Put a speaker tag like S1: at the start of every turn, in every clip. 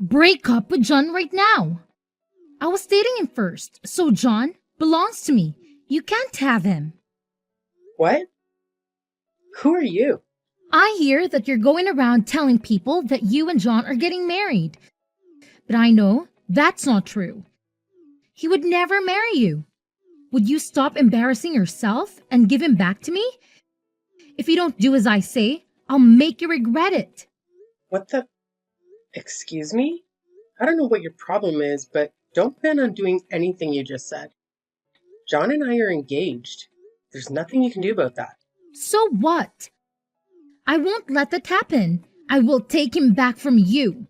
S1: Break up with John right now. I was dating him first, so John belongs to me. You can't have him.
S2: What? Who are you?
S1: I hear that you're going around telling people that you and John are getting married. But I know that's not true. He would never marry you. Would you stop embarrassing yourself and give him back to me? If you don't do as I say, I'll make you regret it.
S2: What the? Excuse me? I don't know what your problem is, but don't plan on doing anything you just said. John and I are engaged. There's nothing you can do about that.
S1: So what? I won't let that happen. I will take him back from you.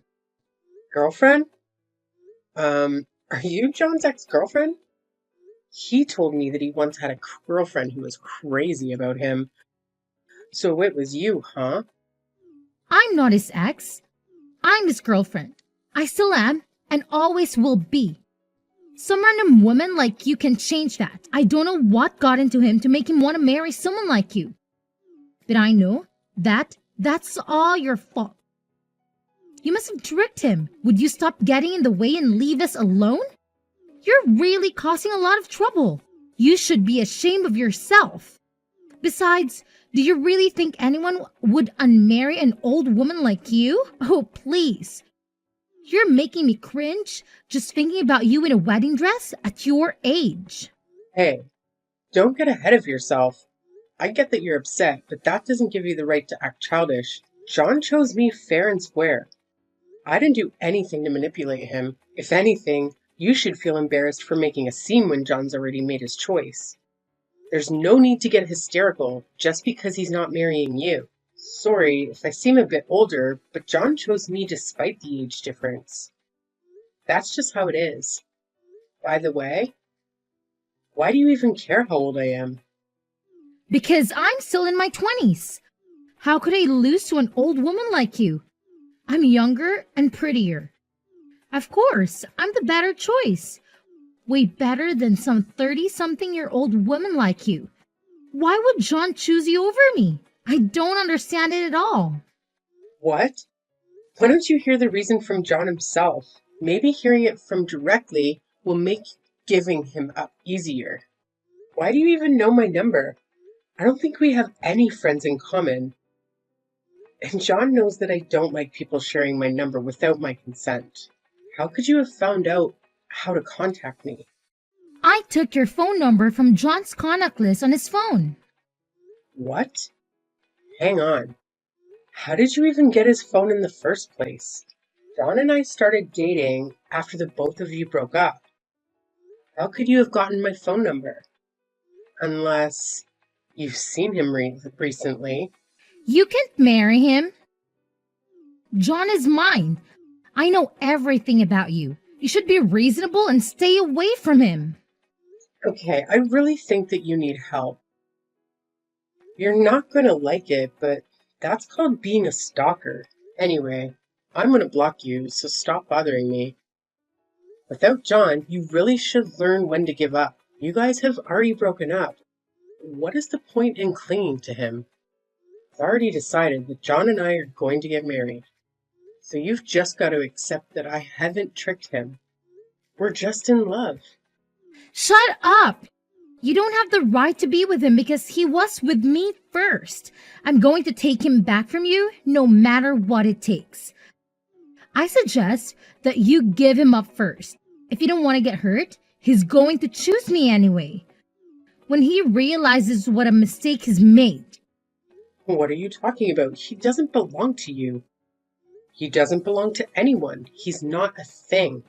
S2: Girlfriend? Are you John's ex-girlfriend? He told me that he once had a girlfriend who was crazy about him. So it was you, huh?
S1: I'm not his ex. I'm his girlfriend. I still am and always will be. Some random woman like you can change that. I don't know what got into him to make him want to marry someone like you. But I know that's all your fault. You must have tricked him. Would you stop getting in the way and leave us alone? You're really causing a lot of trouble. You should be ashamed of yourself. Besides, do you really think anyone would unmarry an old woman like you? Oh, please. You're making me cringe just thinking about you in a wedding dress at your age.
S2: Hey, don't get ahead of yourself. I get that you're upset, but that doesn't give you the right to act childish. John chose me fair and square. I didn't do anything to manipulate him. If anything, you should feel embarrassed for making a scene when John's already made his choice. There's no need to get hysterical just because he's not marrying you. Sorry if I seem a bit older, but John chose me despite the age difference. That's just how it is. By the way, why do you even care how old I am?
S1: Because I'm still in my 20s. How could I lose to an old woman like you? I'm younger and prettier. Of course, I'm the better choice. Way better than some 30-something-year-old woman like you. Why would John choose you over me? I don't understand it at all.
S2: What? Why don't you hear the reason from John himself? Maybe hearing it from directly will make giving him up easier. Why do you even know my number? I don't think we have any friends in common. And John knows that I don't like people sharing my number without my consent. How could you have found out how to contact me?
S1: I took your phone number from John's contact list on his phone.
S2: What? Hang on. How did you even get his phone in the first place? John and I started dating after the both of you broke up. How could you have gotten my phone number? Unless you've seen him recently.
S1: You can't marry him. John is mine. I know everything about you. You should be reasonable and stay away from him.
S2: Okay, I really think that you need help. You're not going to like it, but that's called being a stalker. Anyway, I'm going to block you, so stop bothering me. Without John, you really should learn when to give up. You guys have already broken up. What is the point in clinging to him? I've already decided that John and I are going to get married. So you've just got to accept that I haven't tricked him. We're just in love.
S1: Shut up! You don't have the right to be with him because he was with me first. I'm going to take him back from you no matter what it takes. I suggest that you give him up first. If you don't want to get hurt, he's going to choose me anyway. When he realizes what a mistake he's made.
S2: What are you talking about? He doesn't belong to you. He doesn't belong to anyone. He's not a thing.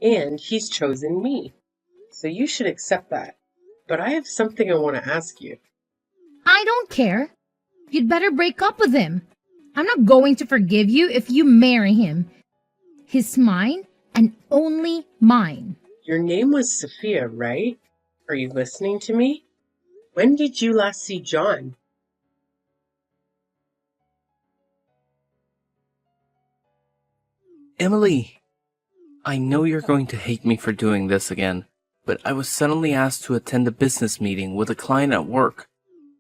S2: And he's chosen me. So you should accept that. But I have something I want to ask you.
S1: I don't care. You'd better break up with him. I'm not going to forgive you if you marry him. He's mine and only mine.
S2: Your name was Sophia, right? Are you listening to me? When did you last see John?
S3: Emily, I know you're going to hate me for doing this again, but I was suddenly asked to attend a business meeting with a client at work,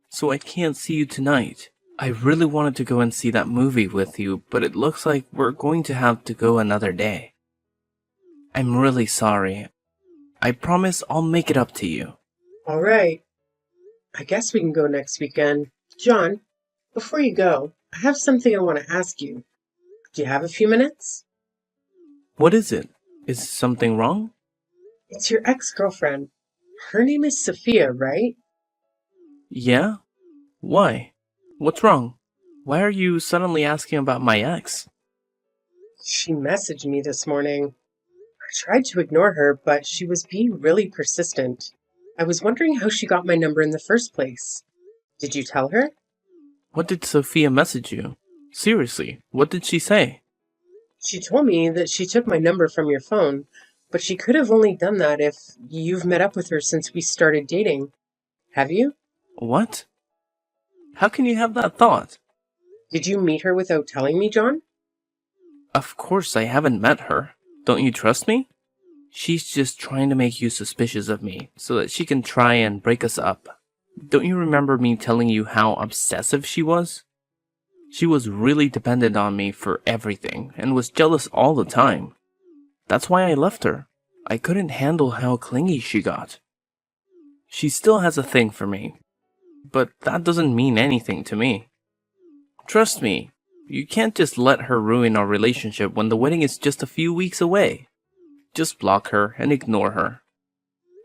S3: so I can't see you tonight. I really wanted to go and see that movie with you, but it looks like we're going to have to go another day. I'm really sorry. I promise I'll make it up to you.
S2: All right. I guess we can go next weekend. John, before you go, I have something I want to ask you. Do you have a few minutes?
S3: What is it? Is something wrong?
S2: It's your ex-girlfriend. Her name is Sophia, right?
S3: Yeah? Why? What's wrong? Why are you suddenly asking about my ex?
S2: She messaged me this morning. I tried to ignore her, but she was being really persistent. I was wondering how she got my number in the first place. Did you tell her?
S3: What did Sophia message you? Seriously, what did she say?
S2: She told me that she took my number from your phone, but she could have only done that if you've met up with her since we started dating. Have you?
S3: What? How can you have that thought?
S2: Did you meet her without telling me, John?
S3: Of course I haven't met her. Don't you trust me? She's just trying to make you suspicious of me so that she can try and break us up. Don't you remember me telling you how obsessive she was? She was really dependent on me for everything and was jealous all the time. That's why I left her. I couldn't handle how clingy she got. She still has a thing for me, but that doesn't mean anything to me. Trust me, you can't just let her ruin our relationship when the wedding is just a few weeks away. Just block her and ignore her.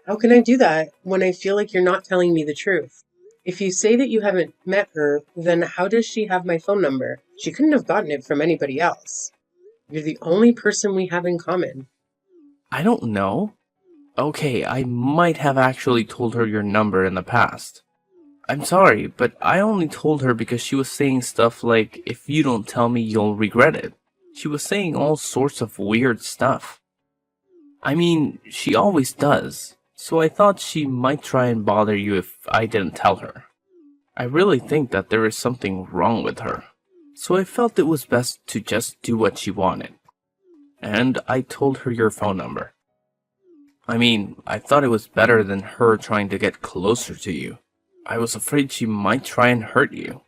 S2: How can I do that when I feel like you're not telling me the truth? If you say that you haven't met her, then how does she have my phone number? She couldn't have gotten it from anybody else. You're the only person we have in common.
S3: I don't know. Okay, I might have actually told her your number in the past. I'm sorry, but I only told her because she was saying stuff like, if you don't tell me, you'll regret it. She was saying all sorts of weird stuff. I mean, she always does, so I thought she might try and bother you if I didn't tell her. I really think that there is something wrong with her, so I felt it was best to just do what she wanted. And I told her your phone number. I mean, I thought it was better than her trying to get closer to you. I was afraid she might try and hurt you.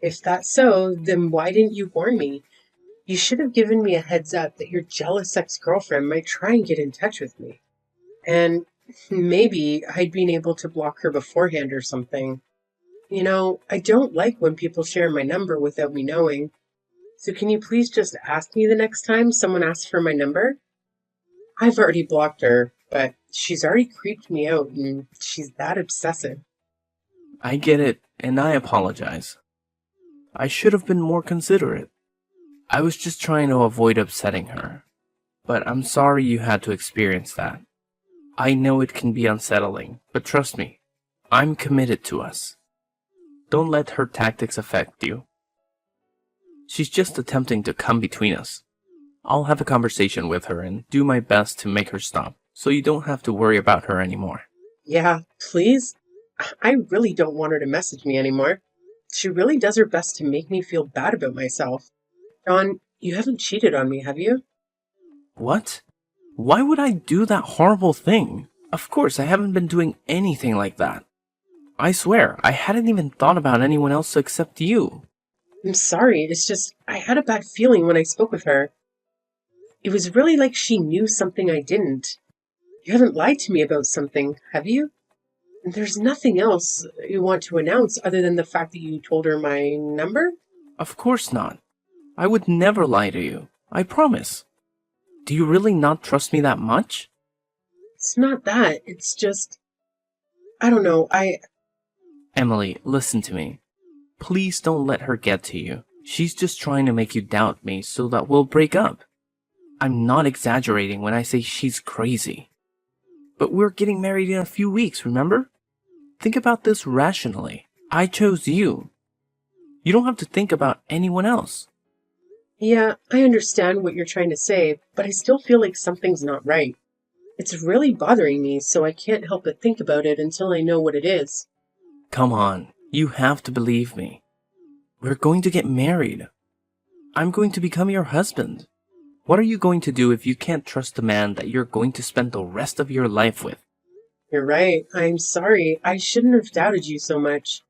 S2: If that's so, then why didn't you warn me? You should have given me a heads up that your jealous ex-girlfriend might try and get in touch with me. And maybe I'd been able to block her beforehand or something. You know, I don't like when people share my number without me knowing. So can you please just ask me the next time someone asks for my number? I've already blocked her, but she's already creeped me out and she's that obsessive.
S3: I get it, and I apologize. I should have been more considerate. I was just trying to avoid upsetting her. But I'm sorry you had to experience that. I know it can be unsettling, but trust me, I'm committed to us. Don't let her tactics affect you. She's just attempting to come between us. I'll have a conversation with her and do my best to make her stop, so you don't have to worry about her anymore.
S2: Yeah, please? I really don't want her to message me anymore. She really does her best to make me feel bad about myself. John, you haven't cheated on me, have you?
S3: What? Why would I do that horrible thing? Of course, I haven't been doing anything like that. I swear, I hadn't even thought about anyone else except you.
S2: I'm sorry, it's just I had a bad feeling when I spoke with her. It was really like she knew something I didn't. You haven't lied to me about something, have you? There's nothing else you want to announce other than the fact that you told her my number?
S3: Of course not. I would never lie to you. I promise. Do you really not trust me that much?
S2: It's not that. It's just... I don't know,
S3: Emily, listen to me. Please don't let her get to you. She's just trying to make you doubt me so that we'll break up. I'm not exaggerating when I say she's crazy. But we're getting married in a few weeks, remember? Think about this rationally. I chose you. You don't have to think about anyone else.
S2: Yeah, I understand what you're trying to say, but I still feel like something's not right. It's really bothering me, so I can't help but think about it until I know what it is.
S3: Come on, you have to believe me. We're going to get married. I'm going to become your husband. What are you going to do if you can't trust the man that you're going to spend the rest of your life with?
S2: You're right. I'm sorry. I shouldn't have doubted you so much.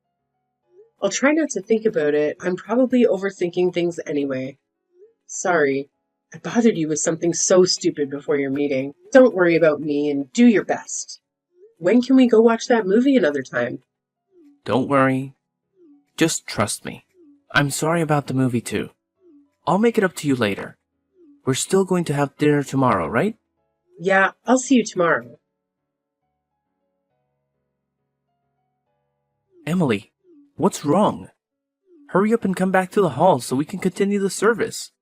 S2: I'll try not to think about it. I'm probably overthinking things anyway. Sorry, I bothered you with something so stupid before your meeting. Don't worry about me and do your best. When can we go watch that movie another time?
S3: Don't worry. Just trust me. I'm sorry about the movie too. I'll make it up to you later. We're still going to have dinner tomorrow, right?
S2: Yeah, I'll see you tomorrow.
S3: Emily, what's wrong? Hurry up and come back to the hall so we can continue the service.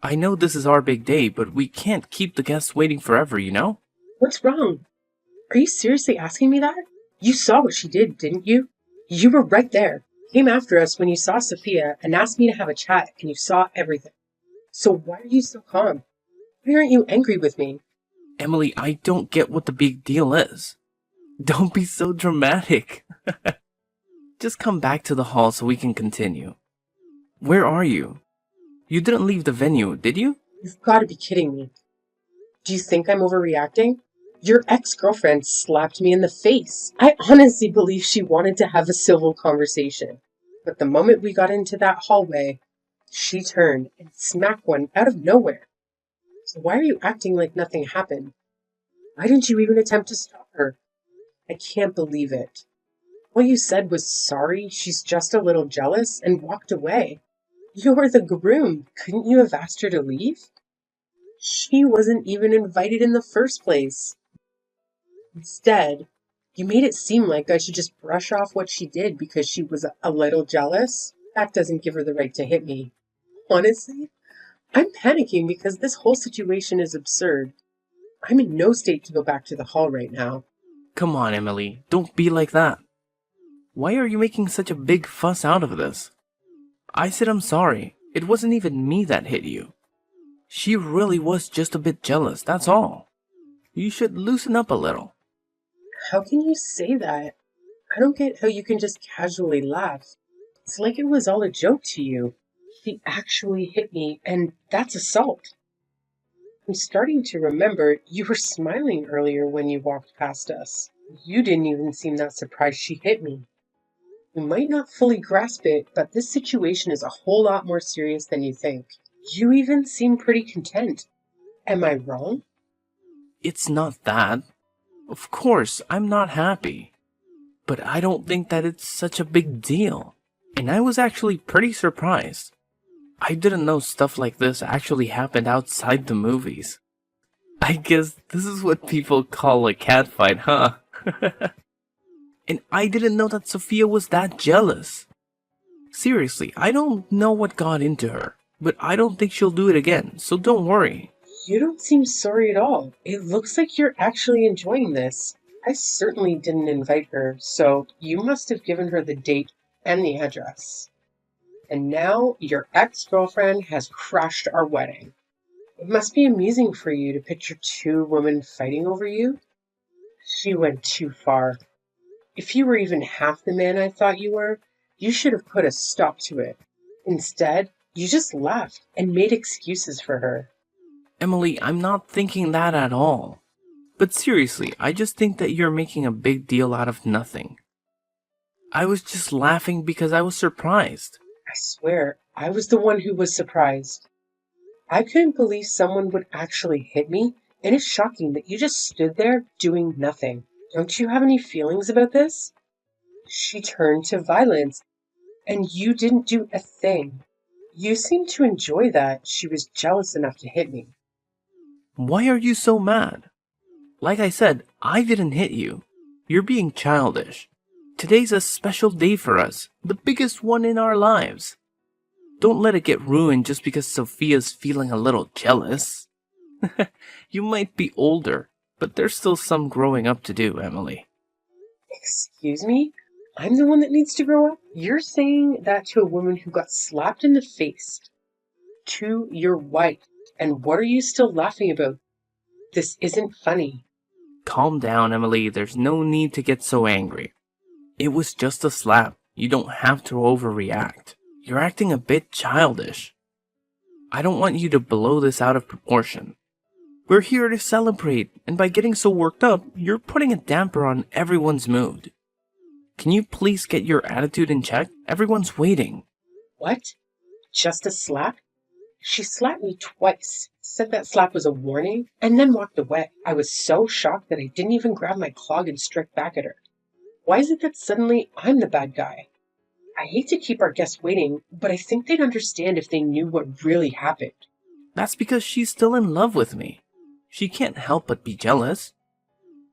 S3: I know this is our big day, but we can't keep the guests waiting forever, you know?
S2: What's wrong? Are you seriously asking me that? You saw what she did, didn't you? You were right there. Came after us when you saw Sophia and asked me to have a chat, and you saw everything. So why are you so calm? Why aren't you angry with me?
S3: Emily, I don't get what the big deal is. Don't be so dramatic. Just come back to the hall so we can continue. Where are you? You didn't leave the venue, did you?
S2: You've got to be kidding me. Do you think I'm overreacting? Your ex-girlfriend slapped me in the face. I honestly believe she wanted to have a civil conversation. But the moment we got into that hallway, she turned and smacked one out of nowhere. So why are you acting like nothing happened? Why didn't you even attempt to stop her? I can't believe it. All you said was sorry, she's just a little jealous, and walked away. You're the groom. Couldn't you have asked her to leave? She wasn't even invited in the first place. Instead, you made it seem like I should just brush off what she did because she was a little jealous. That doesn't give her the right to hit me. Honestly, I'm panicking because this whole situation is absurd. I'm in no state to go back to the hall right now.
S3: Come on, Emily. Don't be like that. Why are you making such a big fuss out of this? I said I'm sorry. It wasn't even me that hit you. She really was just a bit jealous, that's all. You should loosen up a little.
S2: How can you say that? I don't get how you can just casually laugh. It's like it was all a joke to you. She actually hit me, and that's assault. I'm starting to remember you were smiling earlier when you walked past us. You didn't even seem that surprised she hit me. You might not fully grasp it, but this situation is a whole lot more serious than you think. You even seem pretty content. Am I wrong?
S3: It's not that. Of course, I'm not happy. But I don't think that it's such a big deal. And I was actually pretty surprised. I didn't know stuff like this actually happened outside the movies. I guess this is what people call a catfight, huh? And I didn't know that Sophia was that jealous. Seriously, I don't know what got into her, but I don't think she'll do it again, so don't worry.
S2: You don't seem sorry at all. It looks like you're actually enjoying this. I certainly didn't invite her, so you must have given her the date and the address. And now your ex-girlfriend has crashed our wedding. It must be amusing for you to picture two women fighting over you. She went too far. If you were even half the man I thought you were, you should have put a stop to it. Instead, you just laughed and made excuses for her.
S3: Emily, I'm not thinking that at all. But seriously, I just think that you're making a big deal out of nothing. I was just laughing because I was surprised.
S2: I swear, I was the one who was surprised. I couldn't believe someone would actually hit me, and it's shocking that you just stood there doing nothing. Don't you have any feelings about this? She turned to violence, and you didn't do a thing. You seemed to enjoy that she was jealous enough to hit me.
S3: Why are you so mad? Like I said, I didn't hit you. You're being childish. Today's a special day for us, the biggest one in our lives. Don't let it get ruined just because Sophia's feeling a little jealous. You might be older, but there's still some growing up to do, Emily.
S2: Excuse me? I'm the one that needs to grow up? You're saying that to a woman who got slapped in the face. To your wife. And what are you still laughing about? This isn't funny.
S3: Calm down, Emily. There's no need to get so angry. It was just a slap. You don't have to overreact. You're acting a bit childish. I don't want you to blow this out of proportion. We're here to celebrate, and by getting so worked up, you're putting a damper on everyone's mood. Can you please get your attitude in check? Everyone's waiting.
S2: What? Just a slap? She slapped me twice, said that slap was a warning, and then walked away. I was so shocked that I didn't even grab my clog and strike back at her. Why is it that suddenly I'm the bad guy? I hate to keep our guests waiting, but I think they'd understand if they knew what really happened.
S3: That's because she's still in love with me. She can't help but be jealous.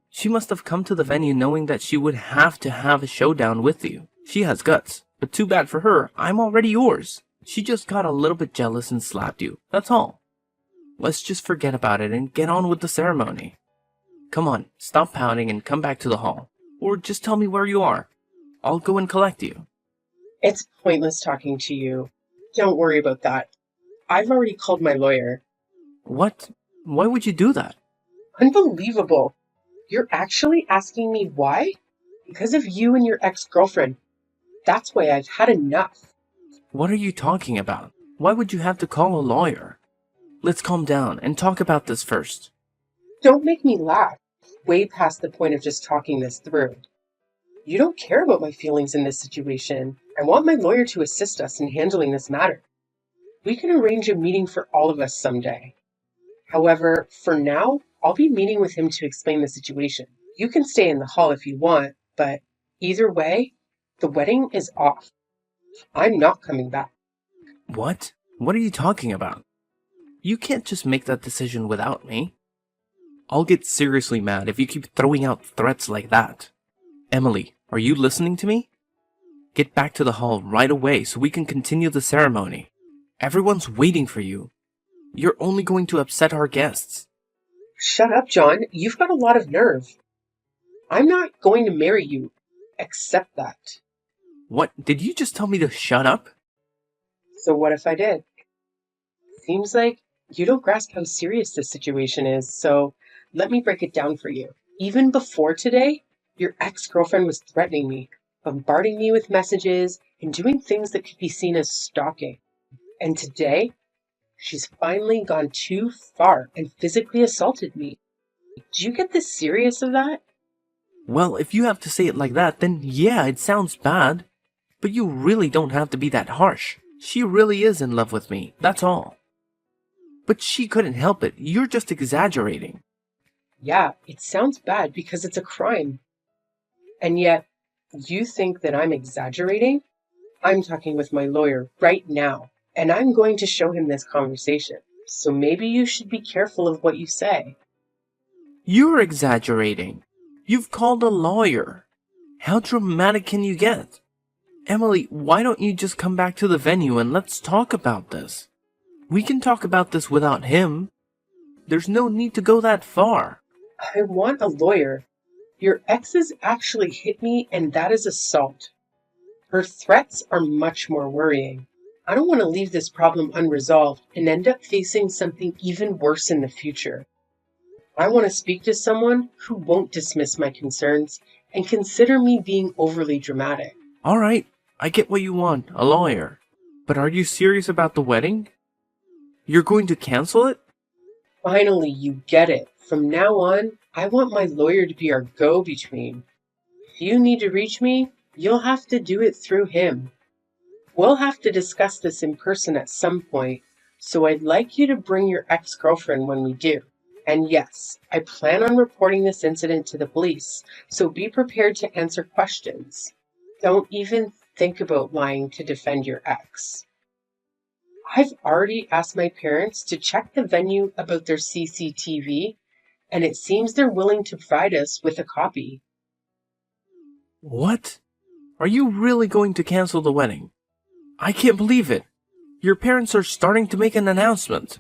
S3: She must have come to the venue knowing that she would have to have a showdown with you. She has guts, but too bad for her, I'm already yours. She just got a little bit jealous and slapped you, that's all. Let's just forget about it and get on with the ceremony. Come on, stop pouting and come back to the hall. Or just tell me where you are. I'll go and collect you.
S2: It's pointless talking to you. Don't worry about that. I've already called my lawyer.
S3: What? Why would you do that?
S2: Unbelievable. You're actually asking me why? Because of you and your ex-girlfriend. That's why I've had enough.
S3: What are you talking about? Why would you have to call a lawyer? Let's calm down and talk about this first.
S2: Don't make me laugh. Way past the point of just talking this through. You don't care about my feelings in this situation. I want my lawyer to assist us in handling this matter. We can arrange a meeting for all of us someday. However, for now, I'll be meeting with him to explain the situation. You can stay in the hall if you want, but either way, the wedding is off. I'm not coming back.
S3: What? What are you talking about? You can't just make that decision without me. I'll get seriously mad if you keep throwing out threats like that. Emily, are you listening to me? Get back to the hall right away so we can continue the ceremony. Everyone's waiting for you. You're only going to upset our guests.
S2: Shut up, John. You've got a lot of nerve. I'm not going to marry you. Accept that.
S3: What? Did you just tell me to shut up?
S2: So what if I did? Seems like you don't grasp how serious this situation is, so let me break it down for you. Even before today, your ex-girlfriend was threatening me, bombarding me with messages, and doing things that could be seen as stalking. And today, she's finally gone too far and physically assaulted me. Do you get the serious of that?
S3: Well, if you have to say it like that, then yeah, it sounds bad. But you really don't have to be that harsh. She really is in love with me, that's all. But she couldn't help it. You're just exaggerating.
S2: Yeah, it sounds bad because it's a crime. And yet, you think that I'm exaggerating? I'm talking with my lawyer right now, and I'm going to show him this conversation. So maybe you should be careful of what you say.
S3: You're exaggerating. You've called a lawyer. How dramatic can you get? Emily, why don't you just come back to the venue and let's talk about this? We can talk about this without him. There's no need to go that far.
S2: I want a lawyer. Your exes actually hit me, and that is assault. Her threats are much more worrying. I don't want to leave this problem unresolved and end up facing something even worse in the future. I want to speak to someone who won't dismiss my concerns and consider me being overly dramatic.
S3: All right, I get what you want, a lawyer. But are you serious about the wedding? You're going to cancel it?
S2: Finally, you get it. From now on, I want my lawyer to be our go-between. If you need to reach me, you'll have to do it through him. We'll have to discuss this in person at some point, so I'd like you to bring your ex-girlfriend when we do. And yes, I plan on reporting this incident to the police, so be prepared to answer questions. Don't even think about lying to defend your ex. I've already asked my parents to check the venue about their CCTV, and it seems they're willing to provide us with a copy.
S3: What? Are you really going to cancel the wedding? I can't believe it. Your parents are starting to make an announcement.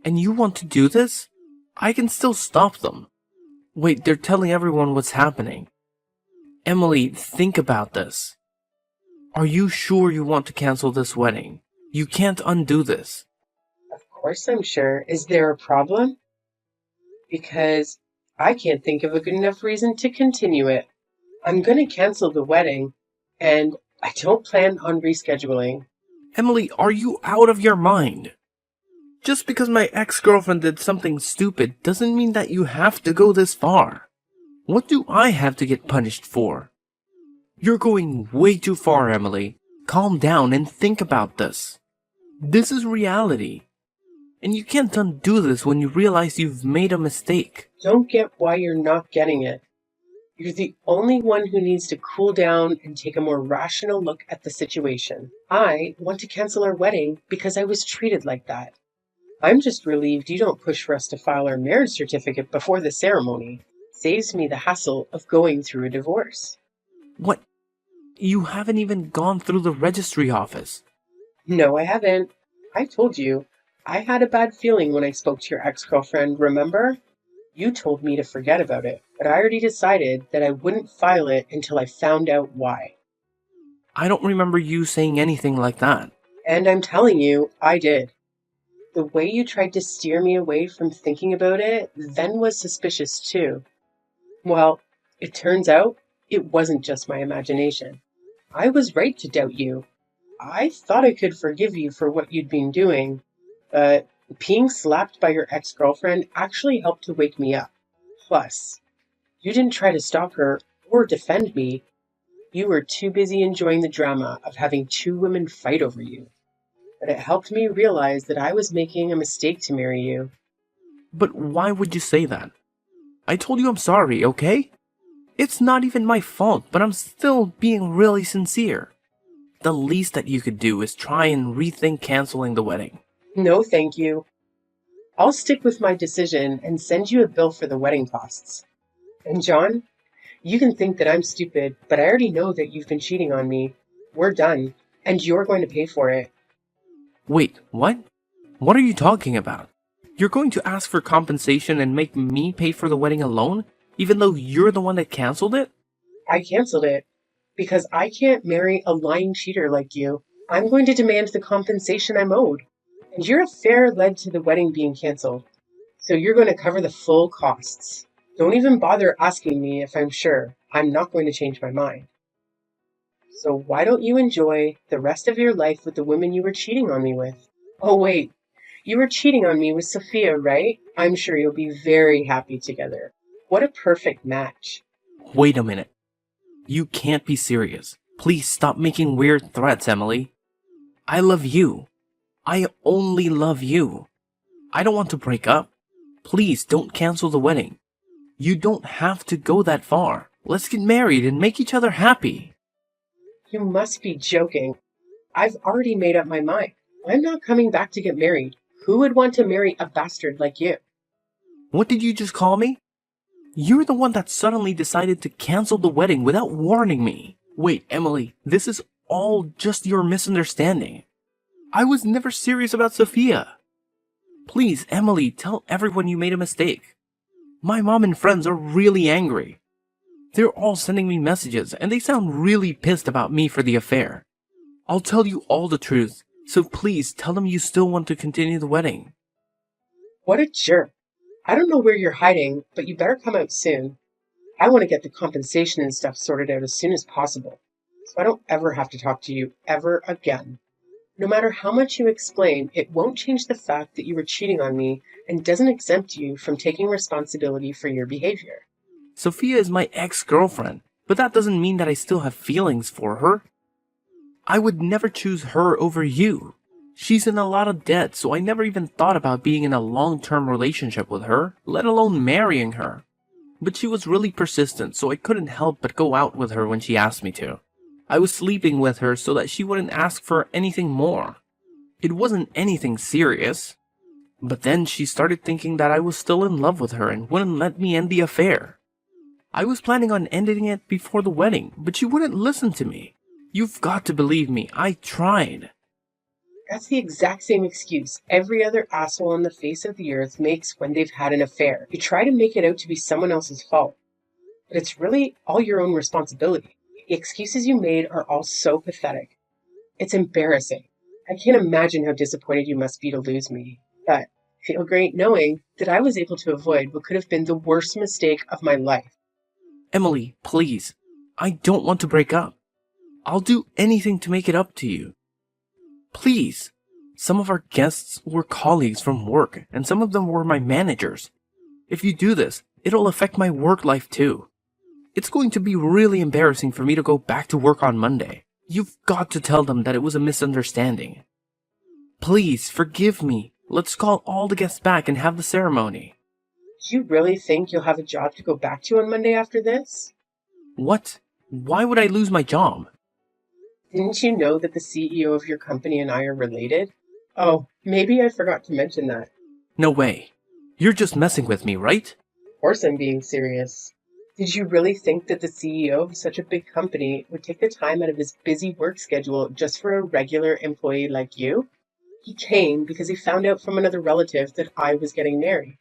S3: And you want to do this? I can still stop them. Wait, they're telling everyone what's happening. Emily, think about this. Are you sure you want to cancel this wedding? You can't undo this.
S2: Of course I'm sure. Is there a problem? Because I can't think of a good enough reason to continue it. I'm going to cancel the wedding, and I don't plan on rescheduling.
S3: Emily, are you out of your mind? Just because my ex-girlfriend did something stupid doesn't mean that you have to go this far. What do I have to get punished for? You're going way too far, Emily. Calm down and think about this. This is reality. And you can't undo this when you realize you've made a mistake.
S2: Don't get why you're not getting it. You're the only one who needs to cool down and take a more rational look at the situation. I want to cancel our wedding because I was treated like that. I'm just relieved you don't push for us to file our marriage certificate before the ceremony. Saves me the hassle of going through a divorce.
S3: What? You haven't even gone through the registry office.
S2: No, I haven't. I told you. I had a bad feeling when I spoke to your ex-girlfriend, remember? You told me to forget about it, but I already decided that I wouldn't file it until I found out why.
S3: I don't remember you saying anything like that.
S2: And I'm telling you, I did. The way you tried to steer me away from thinking about it then was suspicious too. Well, it turns out it wasn't just my imagination. I was right to doubt you. I thought I could forgive you for what you'd been doing, but being slapped by your ex-girlfriend actually helped to wake me up. Plus, you didn't try to stop her or defend me. You were too busy enjoying the drama of having two women fight over you. But it helped me realize that I was making a mistake to marry you.
S3: But why would you say that? I told you I'm sorry, okay? It's not even my fault, but I'm still being really sincere. The least that you could do is try and rethink canceling the wedding.
S2: No, thank you. I'll stick with my decision and send you a bill for the wedding costs. And John, you can think that I'm stupid, but I already know that you've been cheating on me. We're done, and you're going to pay for it.
S3: Wait, what? What are you talking about? You're going to ask for compensation and make me pay for the wedding alone, even though you're the one that canceled it?
S2: I canceled it because I can't marry a lying cheater like you. I'm going to demand the compensation I'm owed. And your affair led to the wedding being canceled. So you're going to cover the full costs. Don't even bother asking me if I'm sure. I'm not going to change my mind. So why don't you enjoy the rest of your life with the women you were cheating on me with? Oh wait, you were cheating on me with Sophia, right? I'm sure you'll be very happy together. What a perfect match.
S3: Wait a minute. You can't be serious. Please stop making weird threats, Emily. I love you. I only love you. I don't want to break up. Please don't cancel the wedding. You don't have to go that far. Let's get married and make each other happy.
S2: You must be joking. I've already made up my mind. I'm not coming back to get married. Who would want to marry a bastard like you?
S3: What did you just call me? You're the one that suddenly decided to cancel the wedding without warning me. Wait, Emily, this is all just your misunderstanding. I was never serious about Sophia. Please, Emily, tell everyone you made a mistake. My mom and friends are really angry. They're all sending me messages, and they sound really pissed about me for the affair. I'll tell you all the truth, so please tell them you still want to continue the wedding.
S2: What a jerk. I don't know where you're hiding, but you better come out soon. I want to get the compensation and stuff sorted out as soon as possible, so I don't ever have to talk to you ever again. No matter how much you explain, it won't change the fact that you were cheating on me and doesn't exempt you from taking responsibility for your behavior.
S3: Sophia is my ex-girlfriend, but that doesn't mean that I still have feelings for her. I would never choose her over you. She's in a lot of debt, so I never even thought about being in a long-term relationship with her, let alone marrying her. But she was really persistent, so I couldn't help but go out with her when she asked me to. I was sleeping with her so that she wouldn't ask for anything more. It wasn't anything serious. But then she started thinking that I was still in love with her and wouldn't let me end the affair. I was planning on ending it before the wedding, but she wouldn't listen to me. You've got to believe me, I tried.
S2: That's the exact same excuse every other asshole on the face of the earth makes when they've had an affair. You try to make it out to be someone else's fault, but it's really all your own responsibility. The excuses you made are all so pathetic. It's embarrassing. I can't imagine how disappointed you must be to lose me, but I feel great knowing that I was able to avoid what could have been the worst mistake of my life.
S3: Emily, please. I don't want to break up. I'll do anything to make it up to you. Please. Some of our guests were colleagues from work, and some of them were my managers. If you do this, it'll affect my work life too. It's going to be really embarrassing for me to go back to work on Monday. You've got to tell them that it was a misunderstanding. Please, forgive me. Let's call all the guests back and have the ceremony.
S2: Do you really think you'll have a job to go back to on Monday after this?
S3: What? Why would I lose my job?
S2: Didn't you know that the CEO of your company and I are related? Oh, maybe I forgot to mention that.
S3: No way. You're just messing with me, right?
S2: Of course I'm being serious. Did you really think that the CEO of such a big company would take the time out of his busy work schedule just for a regular employee like you? He came because he found out from another relative that I was getting married.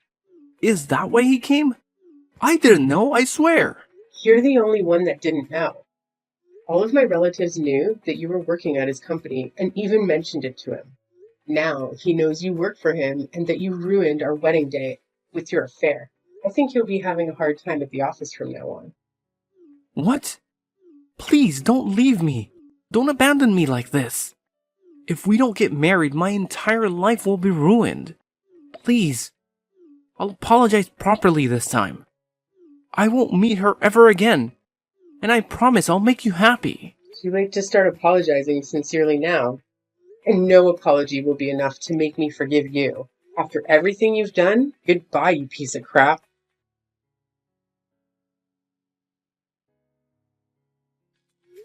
S3: Is that why he came? I didn't know, I swear.
S2: You're the only one that didn't know. All of my relatives knew that you were working at his company and even mentioned it to him. Now he knows you work for him and that you ruined our wedding day with your affair. I think you'll be having a hard time at the office from now on.
S3: What? Please don't leave me. Don't abandon me like this. If we don't get married, my entire life will be ruined. Please. I'll apologize properly this time. I won't meet her ever again. And I promise I'll make you happy.
S2: Too late to start apologizing sincerely now. And no apology will be enough to make me forgive you. After everything you've done, goodbye, you piece of crap.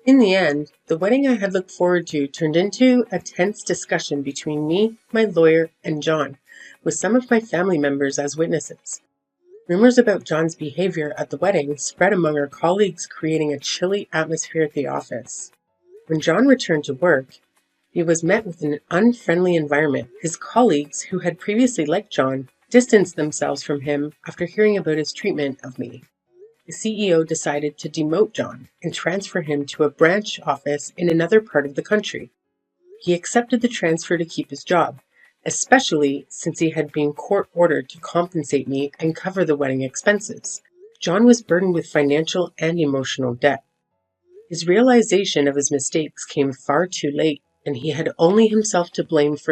S2: In the end, the wedding I had looked forward to turned into a tense discussion between me, my lawyer, and John, with some of my family members as witnesses. Rumors about John's behavior at the wedding spread among our colleagues, creating a chilly atmosphere at the office. When John returned to work, he was met with an unfriendly environment. His colleagues, who had previously liked John, distanced themselves from him after hearing about his treatment of me. The CEO decided to demote John and transfer him to a branch office in another part of the country. He accepted the transfer to keep his job, especially since he had been court-ordered to compensate me and cover the wedding expenses. John was burdened with financial and emotional debt. His realization of his mistakes came far too late, and he had only himself to blame for